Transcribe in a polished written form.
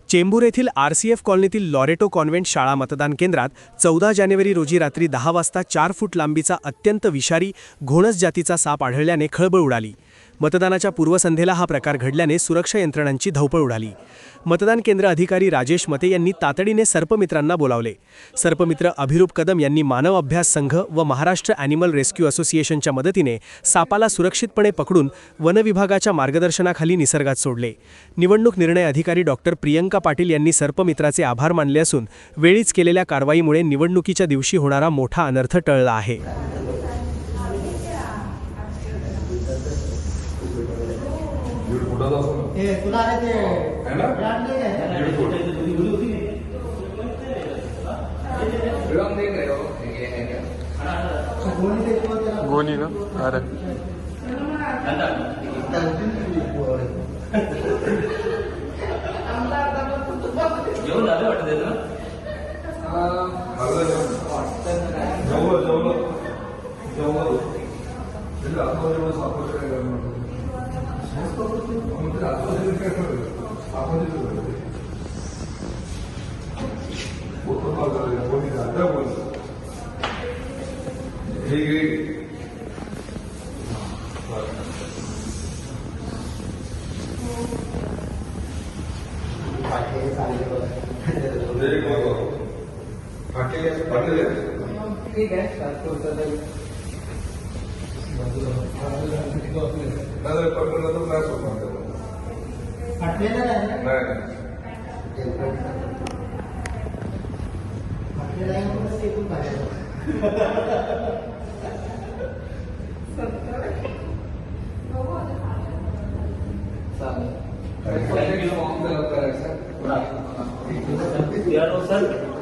चेंबूर येथील RCF कॉलनीतील Loreto convent शाळा मतदान केंद्रात 14 जानेवारी रोजी रात्री 10 वाजता 4 फूट लांबीचा अत्यंत विषारी घोणस जातीचा साप आढळल्याने खळबळ उडाली। मतदानाच्या पूर्वसंध्येला हा प्रकार घडल्याने सुरक्षा यंत्रणांची धावपळ उडाली। मतदान केंद्र अधिकारी राजेश मते यांनी तातडीने सर्पमित्रांना बोलावले। सर्पमित्र अभिरूप कदम यांनी मानव अभ्यास संघ व महाराष्ट्र ॲनिमल रेस्क्यू असोसिएशनच्या मदतीने सापाला सुरक्षितपणे पकडून वन विभागाच्या मार्गदर्शनाखाली निसर्गात सोडले। निवडणूक निर्णय अधिकारी डॉक्टर प्रियंका पाटील यांनी सर्पमित्राचे आभार मानले असून वेळीच केलेल्या कारवाईमुळे निवडणुकीच्या दिवशी होणारा मोठा अनर्थ टळला आहे। गोनी ना अरे ठीक है सर